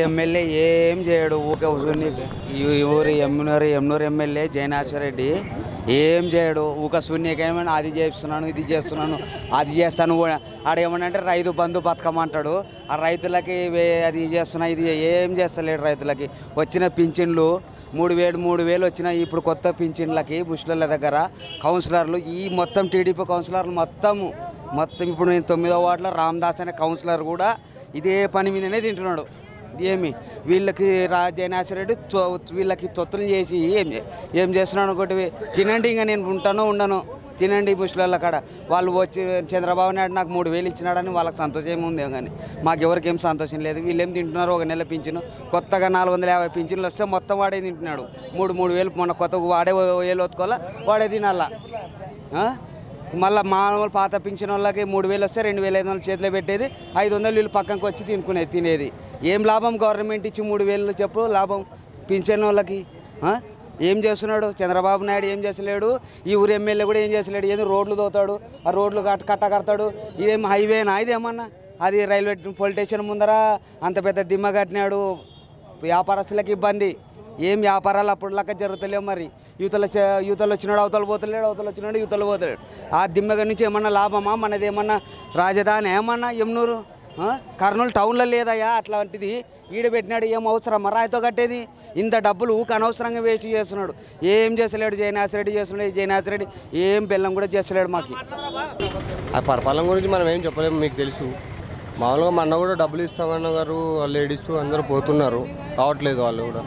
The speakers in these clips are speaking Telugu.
ఎమ్మెల్యే ఏం చేయడు. ఊకే ఊరి ఎమ్నూరు ఎమ్మెల్యే జయనాశ్వరరెడ్డి ఏం చేయడు. ఊక శూన్యకేమైనా అది చేస్తున్నాను, ఇది చేస్తున్నాను, అది చేస్తాను. ఆడేమనంటే రైతు బంధు పథకం అంటాడు. ఆ రైతులకి అది చేస్తున్నా, ఇది ఏం చేస్తలేడు. రైతులకి వచ్చిన పింఛన్లు 3,000 వచ్చినాయి. ఇప్పుడు కొత్త పింఛన్లకి ముస్లింల దగ్గర కౌన్సిలర్లు ఈ మొత్తం టీడీపీ కౌన్సిలర్లు మొత్తం ఇప్పుడు నేను 9వ వార్డులో రామదాస్ అనే కౌన్సిలర్ కూడా ఇదే పని మీదనే తింటున్నాడు. ఏమి వీళ్ళకి జయనాశ్వరరెడ్డి వీళ్ళకి తొత్తులు చేసి ఏం చేస్తున్నాడు ఒకటి తినండి, ఇంకా నేను ఉండను తినండి ముస్లింల కాడ. వాళ్ళు వచ్చి చంద్రబాబు నాయుడు నాకు 3,000 ఇచ్చినాడని వాళ్ళకి సంతోషం ఉంది, కానీ మాకెవరికి ఏం సంతోషం లేదు. వీళ్ళు ఏం తింటున్నారు, ఒక నెల పింఛను కొత్తగా 450 పింఛన్లు వస్తే మొత్తం వాడే తింటున్నాడు. 3,000 మొన్న కొత్తగా వాడే 1,000 వత్తుకోవాలా వాడే తినాలా. మళ్ళీ మామూలు పాత పింఛన్ వాళ్ళకి 3,000 వస్తే 2,500 చేతిలో పెట్టేది, 500 వీళ్ళు పక్కనకి వచ్చి తినేది. ఏం లాభం గవర్నమెంట్ ఇచ్చి 3,000 చెప్పు లాభం పింఛన్ వాళ్ళకి? ఏం చేస్తున్నాడు చంద్రబాబు నాయుడు? ఏం చేసలేడు. ఈ ఊరు ఎమ్మెల్యే కూడా ఏం చేసలేడు. ఏదో రోడ్లు తోతాడు, ఆ రోడ్లు కట్టకడతాడు. ఇదేం హైవేనా? ఇదేమన్నా అది రైల్వే పోలీస్ స్టేషన్ ముందర అంత పెద్ద దిమ్మ కట్టినాడు. వ్యాపారస్తులకు ఇబ్బంది. ఏం వ్యాపారాలు అప్పుడులాగా జరుగుతలేవు. మరి యువతలు వచ్చినాడు, అవతలు పోతలేడు, అవతలు వచ్చినాడు, యువతలు పోతలేడు. ఆ దిమ్మగ నుంచి ఏమన్నా లాభమా? మనది ఏమన్నా రాజధాని ఏమన్నా? ఎమ్నూరు కర్నూలు టౌన్లో లేదయ్యా అట్లాంటిది. ఈడబెట్టినాడు. ఏం అవసరం రాయితో కట్టేది? ఇంత డబ్బులు ఊక అనవసరంగా వేస్ట్ చేస్తున్నాడు. ఏం చేస్తలేడు జయనాశ్వరరెడ్డి. జయనాశ్వరరెడ్డి ఏం బెల్లం కూడా చేస్తలేడు. మాకు ఆ పరిపాలన గురించి మనం ఏం చెప్పలేము, మీకు తెలుసు. మామూలుగా మన కూడా డబ్బులు ఇస్తామన్న గారు లేడీస్ అందరూ పోతున్నారు, రావట్లేదు. వాళ్ళు కూడా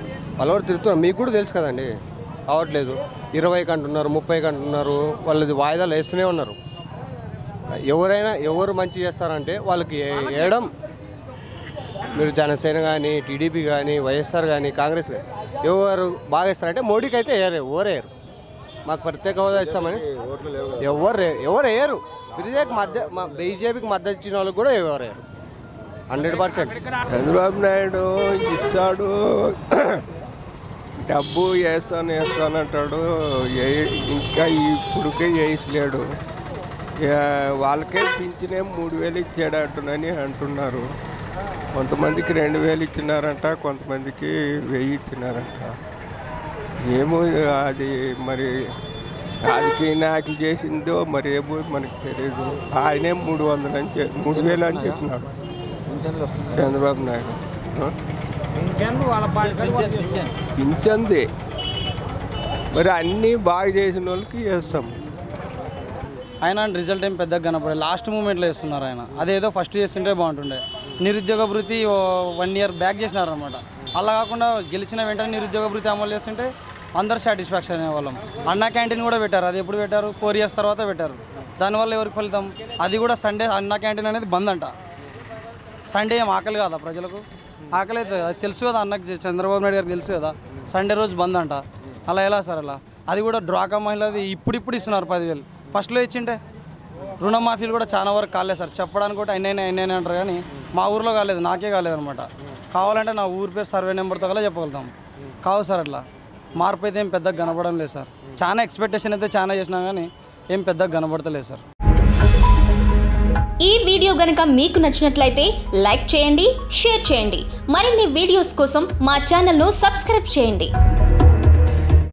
తిరుగుతున్నారు. మీకు కూడా తెలుసు కదండి, రావట్లేదు. 20కి అంటున్నారు, 30కి అంటున్నారు. వాళ్ళది వాయిదాలు వేస్తూనే ఉన్నారు. ఎవరు మంచి చేస్తారంటే వాళ్ళకి వేయడం. మీరు జనసేన కానీ, టీడీపీ కానీ, వైఎస్ఆర్ కానీ, కాంగ్రెస్ కానీ ఎవరు బాగా ఇస్తారంటే మోడీకి అయితే ఎవరేయరు. మాకు ప్రత్యేక హోదా ఇస్తామని ఎవరు వేయరు. బీజేపీకి మద్దతు ఇచ్చిన వాళ్ళకి కూడా ఎవరేయరు. 100%. చంద్రబాబు నాయుడు ఇస్తాడు, డబ్బు వేస్తానంటాడు. ఇంకా ఇప్పుడుకే వేయలేడు. వాళ్ళకే పింఛనే 3,000 ఇచ్చాడు అంటున్నారు. కొంతమందికి 2,000 ఇచ్చినారంట, కొంతమందికి 1,000 ఇచ్చినారంట. ఏమో అది మరి రాజకీయ నాయకులు చేసిందో మరి ఏమో మనకు తెలియదు. ఆయనే 3,000 అని చెప్పినాడు చంద్రబాబు నాయుడు. పింఛన్ది మరి అన్నీ బాగా చేసిన వాళ్ళకి చేస్తాం. ఆయన రిజల్ట్ ఏం పెద్దగా కనపడే లాస్ట్ మూమెంట్లో వేస్తున్నారు. ఆయన అదేదో ఫస్ట్ చేస్తుంటే బాగుంటుండే. నిరుద్యోగ భృతి 1 year బ్యాక్ చేసినారనమాట. అలా కాకుండా గెలిచిన వెంటనే నిరుద్యోగ భృతి అమలు చేస్తుంటే అందరు సాటిస్ఫాక్షన్ అయ్యేవాళ్ళం. అన్నా క్యాంటీన్ కూడా పెట్టారు. అది ఎప్పుడు పెట్టారు? 4 years తర్వాత పెట్టారు. దానివల్ల ఎవరికి ఫలితం? అది కూడా సండే అన్నా క్యాంటీన్ అనేది బంద్ అంట. సండే ఏం ఆకలి కాదా ప్రజలకు? ఆకలి అయితే అది తెలుసు కదా అన్నకి, చంద్రబాబు నాయుడు గారికి తెలుసు కదా సండే రోజు బంద్ అంట. అలా ఎలా సార్? అలా అది కూడా డ్వాక్రా మహిళది ఇప్పుడు ఇస్తున్నారు 10,000. ఫస్ట్లో ఇచ్చింటే రుణమాఫీలు కూడా చాలా వరకు కాలేదు సార్. చెప్పడానికి కూడా అయినా అంటారు, కానీ మా ఊర్లో కాలేదు, నాకే కాలేదనమాట. కావాలంటే నా ఊరి పేరు సర్వే నెంబర్తో కల్లా చెప్పగలుగుతాం. కావు సార్ అట్లా మార్పు అయితే ఏం పెద్దగా కనపడడం లేదు సార్. చాలా ఎక్స్పెక్టేషన్ అయితే చాలా చేసినా కానీ ఏం పెద్దగా కనబడతలేదు సార్. ఈ వీడియో గనుక మీకు నచ్చినట్లయితే లైక్ చేయండి, షేర్ చేయండి. మరిన్ని వీడియోస్ కోసం మా ఛానల్ను సబ్స్క్రైబ్ చేయండి.